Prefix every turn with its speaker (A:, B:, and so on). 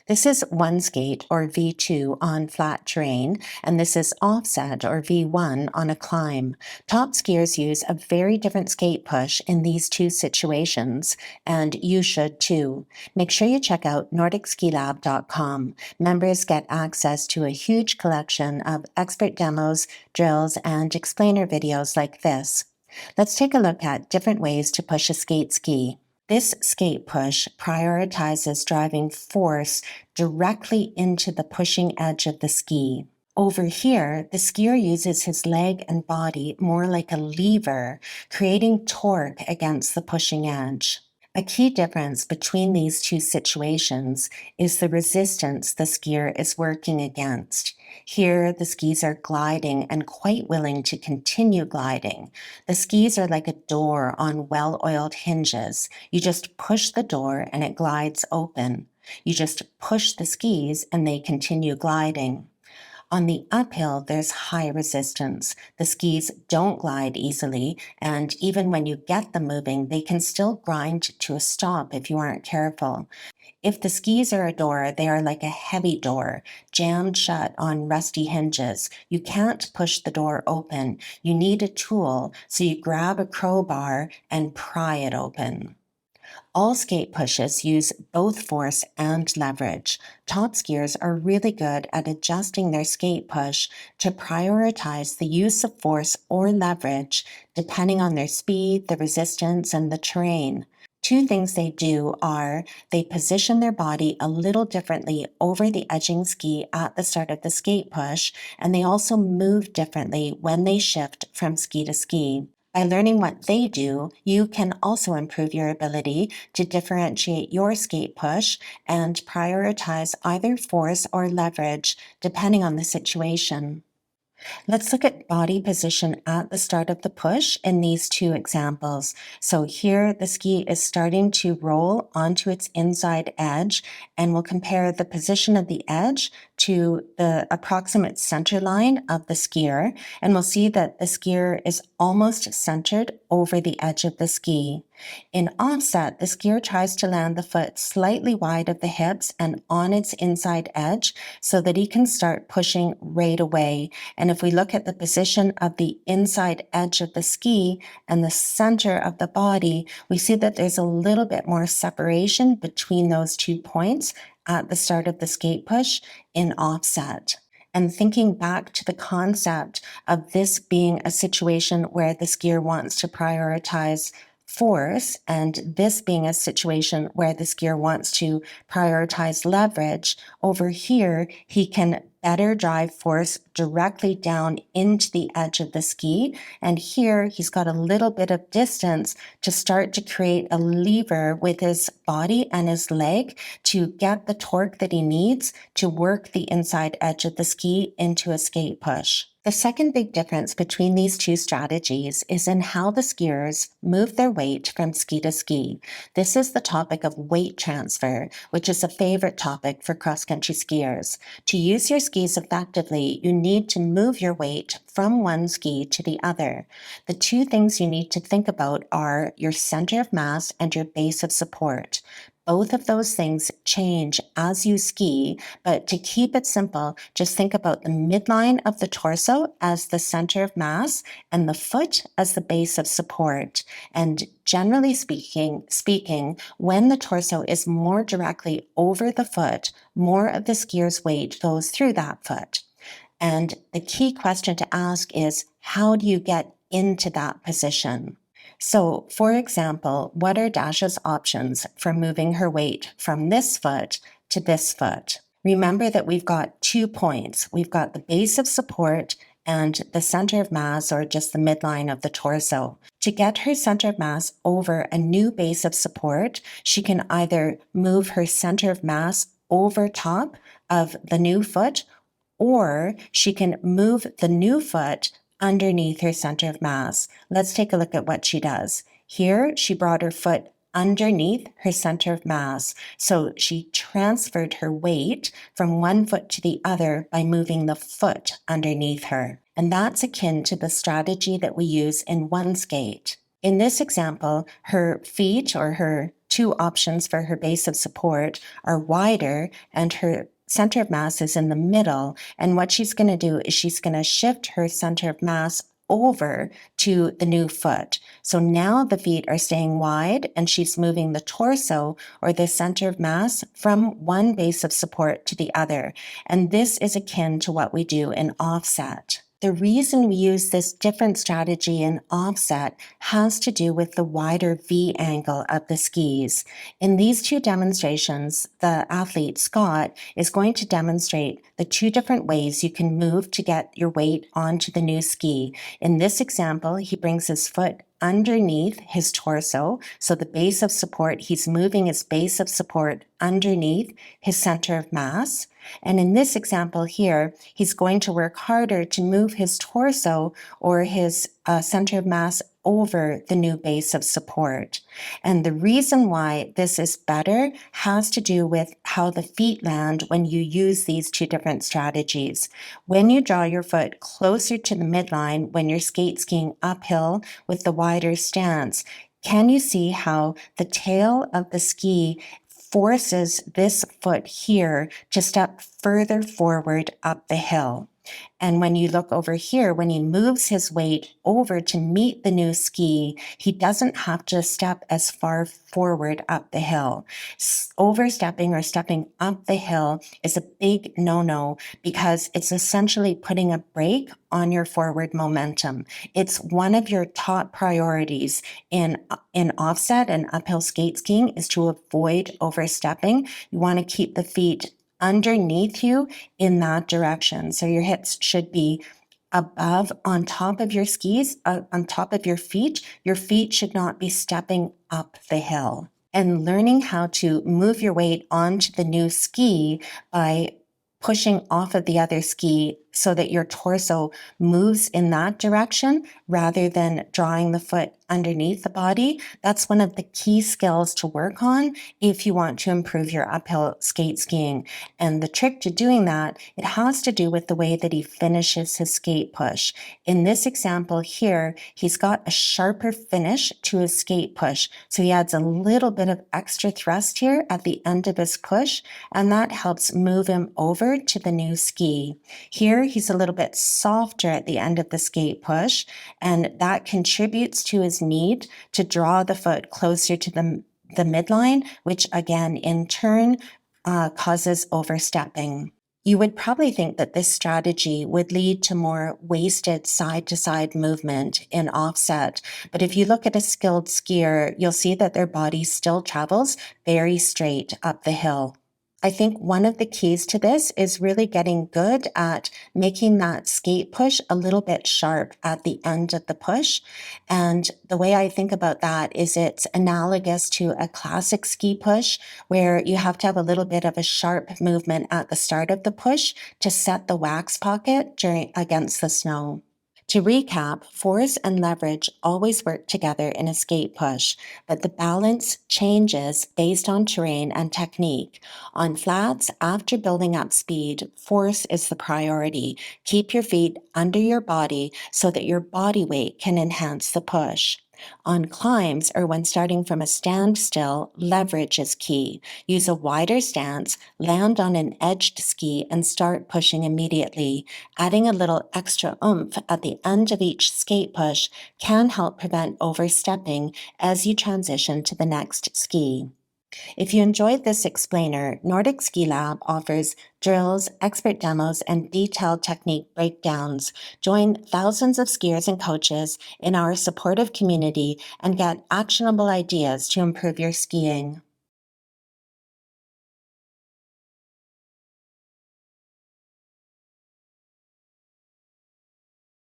A: This is one skate or V2 on flat terrain, and this is offset or V1 on a climb. Top skiers use a very different skate push in these two situations, and you should too. Make sure you check out NordicSkiLab.com. Members get access to a huge collection of expert demos, drills, and explainer videos like this. Let's take a look at different ways to push a skate ski. This skate push prioritizes driving force directly into the pushing edge of the ski. Over here, the skier uses his leg and body more like a lever, creating torque against the pushing edge. A key difference between these two situations is the resistance the skier is working against. Here, the skis are gliding and quite willing to continue gliding. The skis are like a door on well-oiled hinges. You just push the door and it glides open. You just push the skis and they continue gliding. On the uphill, there's high resistance. The skis don't glide easily, and even when you get them moving, they can still grind to a stop if you aren't careful. If the skis are a door, they are like a heavy door, jammed shut on rusty hinges. You can't push the door open. You need a tool, so you grab a crowbar and pry it open. All skate pushes use both force and leverage. Top skiers are really good at adjusting their skate push to prioritize the use of force or leverage depending on their speed, the resistance, and the terrain. Two things they do are they position their body a little differently over the edging ski at the start of the skate push, and they also move differently when they shift from ski to ski. By learning what they do, you can also improve your ability to differentiate your skate push and prioritize either force or leverage depending on the situation. Let's look at body position at the start of the push in these two examples. So here the ski is starting to roll onto its inside edge, and we'll compare the position of the edge to the approximate center line of the skier, and we'll see that the skier is almost centered over the edge of the ski. In offset, the skier tries to land the foot slightly wide of the hips and on its inside edge so that he can start pushing right away. And if we look at the position of the inside edge of the ski and the center of the body, we see that there's a little bit more separation between those 2 points at the start of the skate push in offset. And thinking back to the concept of this being a situation where the skier wants to prioritize force, and this being a situation where the skier wants to prioritize leverage, over here he can better drive force directly down into the edge of the ski, and here he's got a little bit of distance to start to create a lever with his body and his leg to get the torque that he needs to work the inside edge of the ski into a skate push. The second big difference between these two strategies is in how the skiers move their weight from ski to ski. This is the topic of weight transfer, which is a favorite topic for cross-country skiers. To use your skis effectively, you need to move your weight from one ski to the other. The two things you need to think about are your center of mass and your base of support. Both of those things change as you ski, but to keep it simple, just think about the midline of the torso as the center of mass and the foot as the base of support. And generally speaking, when the torso is more directly over the foot, more of the skier's weight goes through that foot. And the key question to ask is, how do you get into that position? So, for example, what are Dasha's options for moving her weight from this foot to this foot? Remember that we've got 2 points. We've got the base of support and the center of mass, or just the midline of the torso. To get her center of mass over a new base of support, she can either move her center of mass over top of the new foot, or she can move the new foot underneath her center of mass. Let's take a look at what she does. Here, she brought her foot underneath her center of mass. So she transferred her weight from one foot to the other by moving the foot underneath her. And that's akin to the strategy that we use in one skate. In this example, her feet, or her two options for her base of support are wider and her center of mass is in the middle. And what she's going to do is she's going to shift her center of mass over to the new foot. So now the feet are staying wide and she's moving the torso or the center of mass from one base of support to the other. And this is akin to what we do in offset. The reason we use this different strategy in offset has to do with the wider V angle of the skis. In these two demonstrations, the athlete Scott is going to demonstrate the two different ways you can move to get your weight onto the new ski. In this example, he brings his foot underneath his torso. So the base of support, he's moving his base of support underneath his center of mass. And in this example here, he's going to work harder to move his torso or his center of mass over the new base of support. And the reason why this is better has to do with how the feet land when you use these two different strategies. When you draw your foot closer to the midline when you're skate skiing uphill with the wider stance, can you see how the tail of the ski forces this foot here to step further forward up the hill? And when you look over here, when he moves his weight over to meet the new ski, he doesn't have to step as far forward up the hill. Overstepping or stepping up the hill is a big no-no because it's essentially putting a brake on your forward momentum. It's one of your top priorities in offset and uphill skate skiing is to avoid overstepping. You want to keep the feet underneath you in that direction. So your hips should be above, on top of your skis, on top of your feet. Your feet should not be stepping up the hill. And learning how to move your weight onto the new ski by pushing off of the other ski so that your torso moves in that direction rather than drawing the foot underneath the body. That's one of the key skills to work on if you want to improve your uphill skate skiing. And the trick to doing that, it has to do with the way that he finishes his skate push. In this example here, he's got a sharper finish to his skate push. So he adds a little bit of extra thrust here at the end of his push, and that helps move him over to the new ski. Here, he's a little bit softer at the end of the skate push, and that contributes to his need to draw the foot closer to the midline, which again, in turn, causes overstepping. You would probably think that this strategy would lead to more wasted side-to-side movement in offset. But if you look at a skilled skier, you'll see that their body still travels very straight up the hill. I think one of the keys to this is really getting good at making that skate push a little bit sharp at the end of the push. And the way I think about that is it's analogous to a classic ski push where you have to have a little bit of a sharp movement at the start of the push to set the wax pocket against the snow. To recap, force and leverage always work together in a skate push, but the balance changes based on terrain and technique. On flats, after building up speed, force is the priority. Keep your feet under your body so that your body weight can enhance the push. On climbs, or when starting from a standstill, leverage is key. Use a wider stance, land on an edged ski, and start pushing immediately. Adding a little extra oomph at the end of each skate push can help prevent overstepping as you transition to the next ski. If you enjoyed this explainer, Nordic Ski Lab offers drills, expert demos, and detailed technique breakdowns. Join thousands of skiers and coaches in our supportive community and get actionable ideas to improve your skiing.